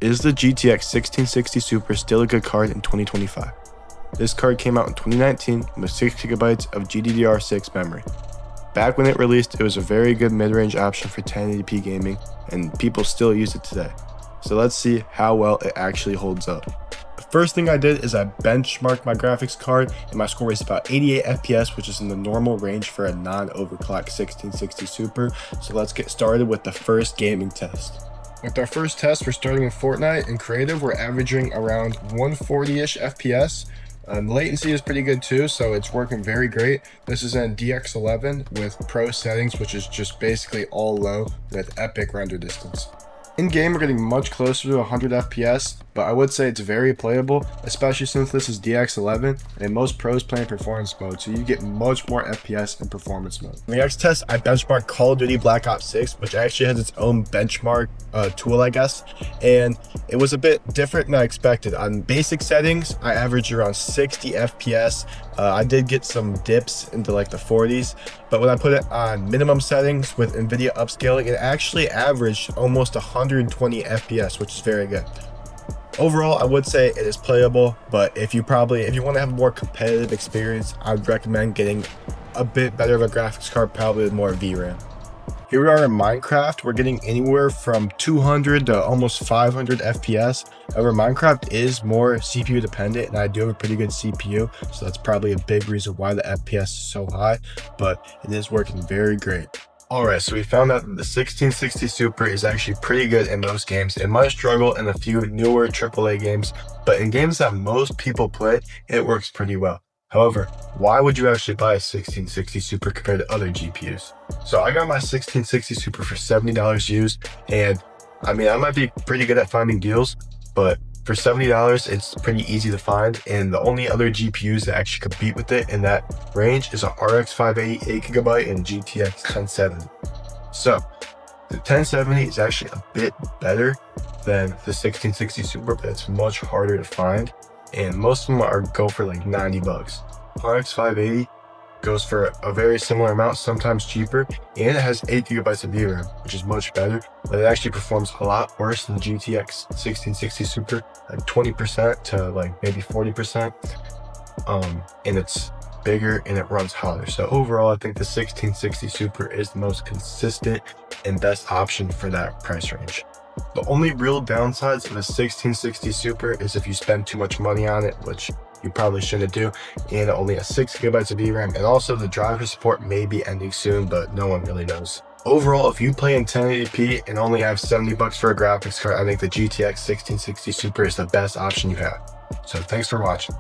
Is the GTX 1660 Super still a good card in 2025? This card came out in 2019 with 6GB of GDDR6 memory. Back when it released, it was a very good mid-range option for 1080p gaming, and people still use it today. So let's see how well it actually holds up. The first thing I did is I benchmarked my graphics card, and my score was about 88 FPS, which is in the normal range for a non-overclocked 1660 Super. So let's get started with the first gaming test. With our first test, we're starting in Fortnite. In creative, we're averaging around 140-ish FPS. Latency is pretty good too, so it's working very great. This is in DX11 with pro settings, which is just basically all low with epic render distance. In game, we're getting much closer to 100 FPS, but I would say it's very playable, especially since this is DX11 and most pros play in performance mode, so you get much more FPS in performance mode. In the next test, I benchmarked Call of Duty Black Ops 6, which actually has its own benchmark tool, I guess, and it was a bit different than I expected. On basic settings, I averaged around 60 FPS. I did get some dips into like the 40s, but when I put it on minimum settings with NVIDIA upscaling, it actually averaged almost 120 FPS, which is very good. Overall, I would say it is playable, but if you want to have a more competitive experience, I would recommend getting a bit better of a graphics card, probably with more VRAM. Here we are in Minecraft. We're getting anywhere from 200 to almost 500 FPS. However, Minecraft is more CPU dependent, and I do have a pretty good CPU, so that's probably a big reason why the FPS is so high, but it is working very great. Alright, so we found out that the 1660 Super is actually pretty good in most games. It might struggle in a few newer AAA games, but in games that most people play, it works pretty well. However, why would you actually buy a 1660 Super compared to other GPUs? So I got my 1660 Super for $70 used, and I mean, I might be pretty good at finding deals, but for $70, it's pretty easy to find, and the only other GPUs that actually compete with it in that range is a RX 580 8GB and GTX 1070. So the 1070 is actually a bit better than the 1660 Super, but it's much harder to find, and most of them go for like 90 bucks. RX 580 goes for a very similar amount, sometimes cheaper, and it has 8GB of VRAM, which is much better, but it actually performs a lot worse than the GTX 1660 Super, like 20% to like maybe 40%, and it's bigger and it runs hotter. So overall, I think the 1660 Super is the most consistent and best option for that price range. The only real downsides of a 1660 Super is if you spend too much money on it, which you probably shouldn't do, and it only has 6GB of VRAM, and also the driver support may be ending soon, but no one really knows. Overall, if you play in 1080p and only have 70 bucks for a graphics card, I think the GTX 1660 Super is the best option you have. So thanks for watching.